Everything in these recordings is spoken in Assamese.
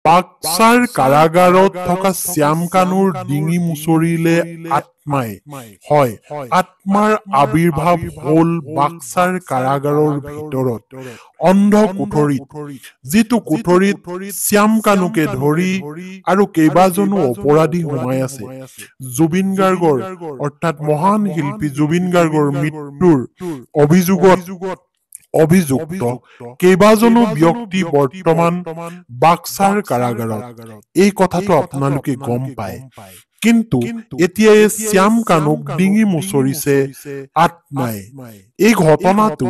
বাক্সাৰ কাৰাগাৰত থকা শ্যাম কানুৰ ডিঙি মুচৰিলে আত্মাই হয় আত্মাৰ আবিৰ্ভাৱ হ'ল বাক্সাৰ কাৰাগাৰৰ ভিতৰত অন্ধ কোঠৰীত যিটো কোঠৰীত শ্যাম কানুকে ধৰি আৰু কেইবাজনো অপৰাধী সোমাই আছে জুবিন গাৰ্গৰ অৰ্থাৎ মহান শিল্পী জুবিন গাৰ্গৰ মৃত্যুৰ অভিযুক্ত কেইবাজনো ব্যক্তি বৰ্তমান বাক্সাৰ কাৰাগাৰত এই কথাটো আপোনালোকে গম পায় কিন্তু এতিয়া এই শ্যাম কানুক ডিঙি মুচৰিছে আত্মাই এই ঘটনাটো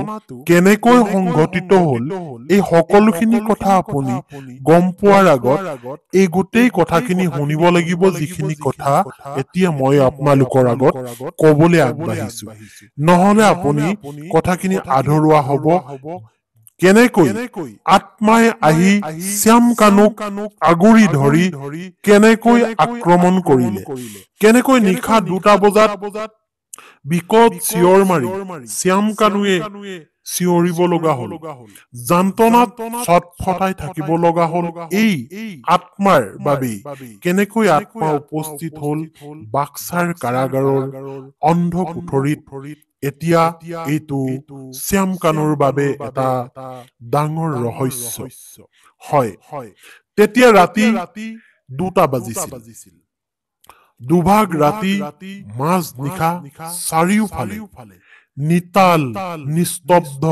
কেনেকৈ সংঘটিত হ'ল এই সকলোখিনি কথা আপুনি গম পোৱাৰ আগত এই গোটেই কথাখিনি শুনিব লাগিব যিখিনি কথা এতিয়া মই আপোনালোকৰ আগত ক'বলৈ আগবাঢ়িছো নহলে আপুনি কথাখিনি আধৰুৱা হ'ব কেনেকৈ আত্মাই আহি শ্যাম কানুক আগুৰি ধৰি কেনেকৈ আক্ৰমণ কৰিলে কেনেকৈ নিশা 2টা বজাত বিকট চিঞৰ মাৰি শ্যাম কানুৱে চিঞৰিব লগা হ'ল যন্ত্ৰণাত ছটফটাই থাকিব লগা হ'ল এই আত্মাৰ বাবে কেনেকৈ আত্মা উপস্থিত হ'ল বাক্সাৰ কাৰাগাৰৰ অন্ধ কোঠৰীত এতিয়া এইটো শ্যাম কানুৰ বাবে এটা ডাঙৰ ৰহস্য হয় তেতিয়া ৰাতি 2টা বাজিছিল দুভাগ ৰাতি মাজ নিশা চাৰিওফালে নিতাল নিস্তব্ধ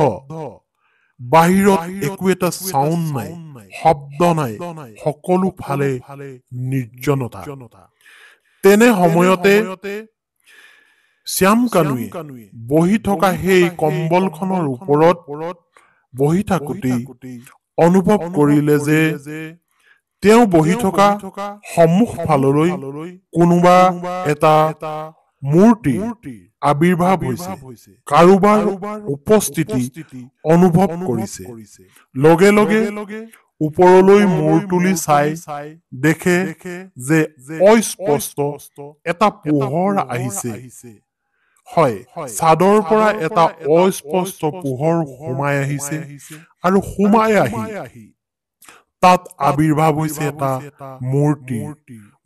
বাহিৰত একো এটা সাউণ্ড নাই শব্দ নাই সকলো ফালে নিৰ্জনতা তেনে সময়তে শ্যাম কানুৱে বহি থকা সেই কম্বলখনৰ ওপৰত বহি থাকোঁতেই অনুভৱ কৰিলে যে তেওঁ বহি থকা সন্মুখ ফাললৈ কোনোবা এটা মূৰ্তি আবিৰ্ভাৱ হৈছে কাৰোবাৰ উপস্থিতি অনুভৱ কৰিছে লগে লগে ওপৰলৈ মূৰ তুলি চাই দেখে যে অস্পষ্ট এটা পোহৰ আহিছে হয় চাদৰ পৰা এটা অস্পষ্ট পোহৰ সোমাই আহিছে আৰু সোমাই আহি তাত আবিৰ্ভাৱ হৈছে এটা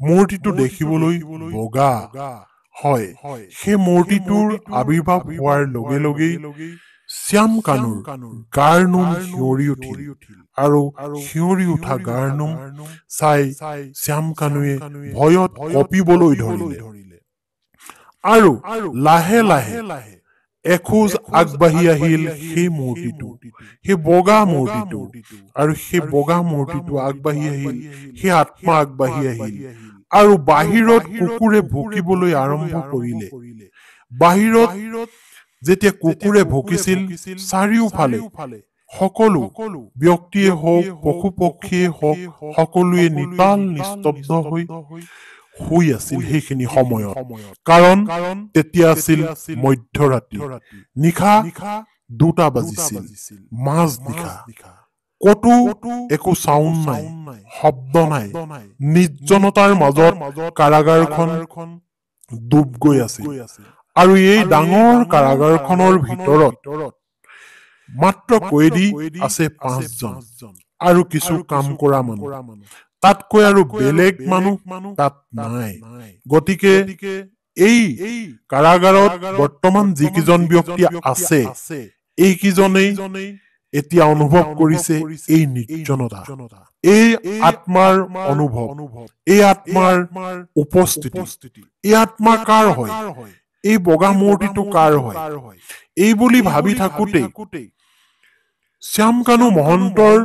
মূৰ্তিটো দেখিবলৈ বগা হয় সেই মূৰ্তিটোৰ আবিৰ্ভাৱ হোৱাৰ লগে লগেই শ্যাম কানুৰ গাৰ নোম শিয়ৰি উঠিল আৰু শিয়ৰি উঠা গাৰ নোম চাই শ্যাম কানুৱে ভয়ত কঁপিবলৈ ধৰিলে আৰু লাহে লাহে এখোজ আগবাঢ়ি আহিল সেই মূৰ্তিটো সেই বগা মূৰ্তিটো আৰু সেই বগা মূৰ্তিটো আগবাঢ়ি আহিল সেই আত্মা আগবাঢ়ি আহিল আৰু বাহিৰত কুকুৰে ভুকিবলৈ আৰম্ভ কৰিলে বাহিৰত যেতিয়া কুকুৰে ভুকিছিল চাৰিওফালে সকলো ব্যক্তিয়ে হওক পশু পক্ষীয়ে হওক সকলোৱে নিতাল নিস্তব্ধ হৈ শুই আছিল সেইখিনি সময়ত কাৰণ তেতিয়া আছিল মধ্যৰাতি নিশা 2টা বাজিছিল মাজ নিশা কতো একো সাউণ্ড নাই শব্দ নাই নিৰ্জনতাৰ মাজত কাৰাগাৰখন ডুব গৈ আছিল আৰু এই ডাঙৰ কাৰাগাৰখনৰ ভিতৰত মাত্ৰ কয়েদী আছে 5জন আৰু কিছু কাম কৰা মানুহ তাতকৈ আৰু বেলেগ মানুহ তাত নাই গতিকে এই কাৰাগাৰত বৰ্তমান যিকেইজন ব্যক্তি আছে এইকেইজনেই এতিয়া অনুভৱ কৰিছে এই নিৰ্জনতা এই আত্মাৰ অনুভৱ এই আত্মাৰ উপস্থিতি এই আত্মা কাৰ হয় এই বগা মূৰ্তিটো কাৰ হয় এই বুলি ভাবি থাকোঁতে শ্যাম কানু মহন্তৰ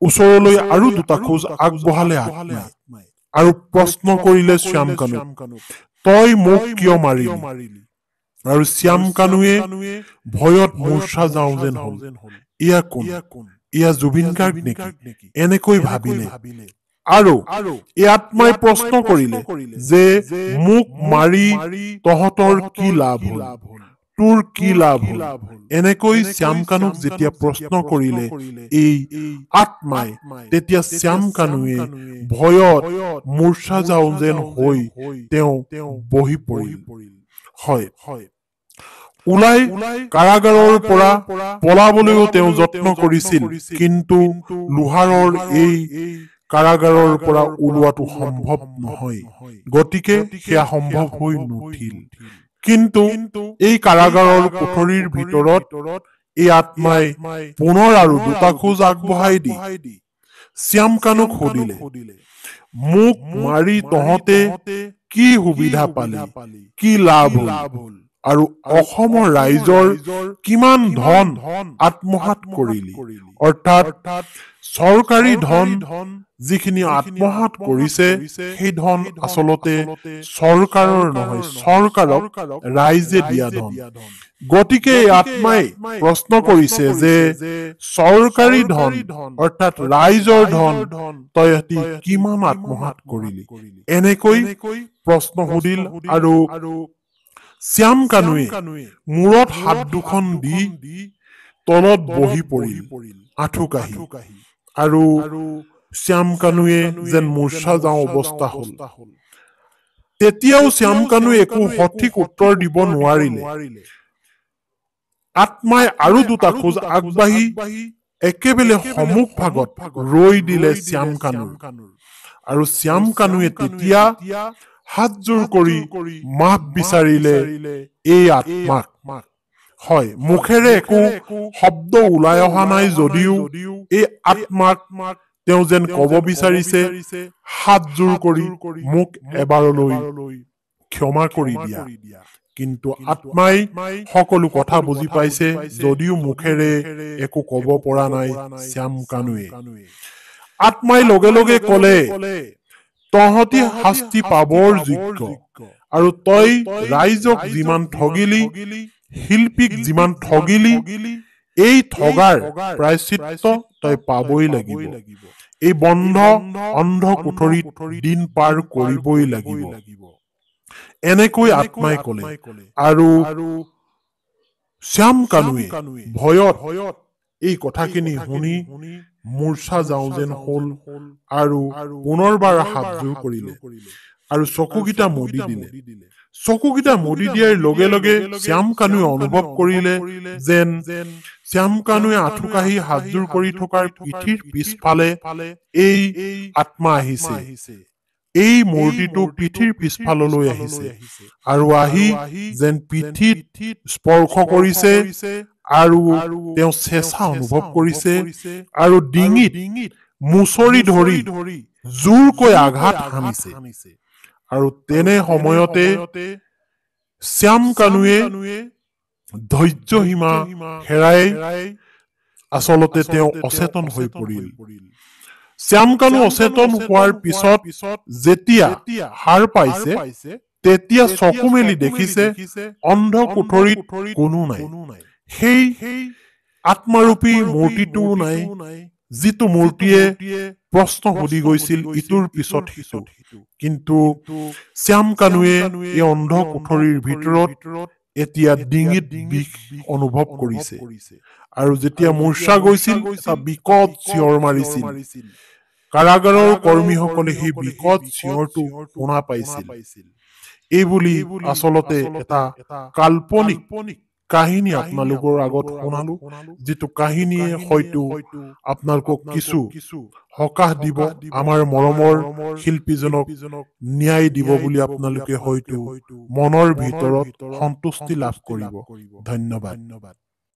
ওচৰলৈ আৰু 2টা খোজ আগবঢ়ালে আত্মাই আৰু প্ৰশ্ন কৰিলে শ্যাম কানু তই মোক কিয় মাৰিলি আৰু শ্যাম কানুৱে ভয়ত মূৰ্ছা যাওঁ যেন হ'ল ইয়া কোন ইয়া জুবিন গাৰ্গ নেকি এনেকৈ ভাবিলে আৰু এই আত্মাই প্ৰশ্ন কৰিলে যে মোক মাৰি তহঁতৰ কি লাভ হ'ল তোৰ কি লাভ হ'ল এনেকৈ শ্যাম কানুক যেতিয়া প্ৰশ্ন কৰিলে এই আত্মাই তেতিয়া শ্যাম কানুৱে ভয়ত মূৰ্ছা যাওঁ যেন হৈ তেওঁ বহি পৰিল হয় ওলাই কাৰাগাৰৰ পৰা পলাবলৈও তেওঁ যত্ন কৰিছিল কিন্তু লোহাৰৰ এই কাৰাগাৰৰ পৰা ওলোৱাটো সম্ভৱ নহয় গতিকে সেয়া সম্ভৱ হৈ নুঠিল কিন্তু এই কাৰাগাৰৰ কোঠৰীৰ ভিতৰত এই আত্মাই পুনৰ আৰু দুটা খোজ আগবঢ়াই দি শ্যামকানুক সুধিলে মোক মাৰি তহঁতে কি সুবিধা পালি কি লাভ হ'ল আৰু অসমৰ ৰাইজৰ কিমান ধন আত্মসাৎ কৰিলি অৰ্থাৎ চৰকাৰী ধন যিখিনি আত্মসাৎ কৰিছে সেই ধন আচলতে চৰকাৰৰ নহয় চৰকাৰক ৰাইজে দিয়া ধন গতিকে আত্মাই প্ৰশ্ন কৰিছে যে চৰকাৰী ধন অৰ্থাৎ ৰাইজৰ ধন তই কিমান আত্মসাৎ কৰিলি এনেকৈ প্ৰশ্ন সুধিল আৰু শ্যামকানুৱে মূৰত হাত দুখন দি তলত বহি পৰিল আঁঠুকাঢ়ি আৰু শ্যামকানুৱে যেন মূৰ্ছা যাওঁ অৱস্থা হ'ল তেতিয়াও শ্যামকানুৱে একো সঠিক উত্তৰ দিব নোৱাৰিলে আত্মাই আৰু দুটা খোজ আগবাঢ়ি একেবাৰে সন্মুখ ভাগত ৰৈ দিলে শ্যামকানুৰ আৰু শ্যামকানুৱে তেতিয়া হাতজোৰ কৰি মাফ বিচাৰিলে এই আত্মাক হয় মুখেৰে একো শব্দ ওলাই অহা নাই যদিও এই আত্মাক তেওঁ যেন ক'ব বিচাৰিছে হাতজোৰ কৰি মোক এবাৰলৈ ক্ষমা কৰি দিয়া কিন্তু আত্মাই সকলো কথা বুজি পাইছে যদিও মুখেৰে একো ক'ব পৰা নাই শ্যামকানুৱে আত্মাই লগে লগে ক'লে তহঁতি শাস্তি পাবৰ যোগ্য আৰু তই ৰাইজক যিমান ঠগিলি শিল্পীক যিমান ঠগিলি এই ঠগাৰ প্ৰায়শ্চিত্ত তই পাবই লাগিব এই বন্ধ অন্ধ কোঠৰীত দিন পাৰ কৰিবই লাগিব এনেকৈ আত্মাই ক'লে আৰু শ্যামকানুৱে ভয়ত এই কথাখিনি শুনি মূৰ্ছা যাওঁ যেন হ'ল আৰু পুনৰবাৰ হাতজোৰ কৰিলে আৰু চকুকেইটা মুদি দিলে চকুকেইটা মুদি দিয়াৰ লগে লগে শ্যামকানুৱে অনুভৱ কৰিলে যেন শ্যামকানুৱে আঁঠুকাঢ়ি হাতজোৰ কৰি থকাৰ পিঠিৰ পিছফালে এই আত্মা আহিছে এই মূৰ্তিটো পিঠিৰ পিছফাললৈ আহিছে আৰু আহি যেন পিঠিত স্পৰ্শ কৰিছে আৰু তেওঁ চেঁচা অনুভৱ কৰিছে আৰু ডিঙিত মুচৰি ধৰি জোৰকৈ আঘাত হানিছে আৰু তেনে সময়তে শ্যামকানুৱে ধৈৰ্য সীমা হেৰাই আচলতে তেওঁ অচেতন হৈ পৰিল শ্যামকানু অচেতন হোৱাৰ পিছত যেতিয়া সাৰ পাইছে তেতিয়া চকু মেলি দেখিছে অন্ধ কোঠৰীত কোনো নাই সেই আত্মাৰূপী মূৰ্তিটোও নাই যিটো মূৰ্তিয়ে প্ৰশ্ন সুধি গৈছিল ইটোৰ পিছত সিটো কিন্তু শ্যামকানুৱে এই অন্ধ কোঠৰীৰ ভিতৰত এতিয়া ডিঙিত বিষ অনুভৱ কৰিছে আৰু যেতিয়া মূৰ্ছা গৈছিল এটা বিকট চিঞৰ মাৰিছিল কাৰাগাৰৰ কৰ্মীসকলে সেই বিকট চিঞৰটো শুনা পাইছিল এইবুলি আচলতে এটা কাল্পনিক কাহিনী আপোনালোকৰ আগত শুনালো যিটো কাহিনীয়ে হয়তো আপোনালোকক কিছু সকাহ দিব আমাৰ মৰমৰ শিল্পীজনক ন্যায় দিব বুলি আপোনালোকে হয়তো মনৰ ভিতৰত সন্তুষ্টি লাভ কৰিব ধন্যবাদ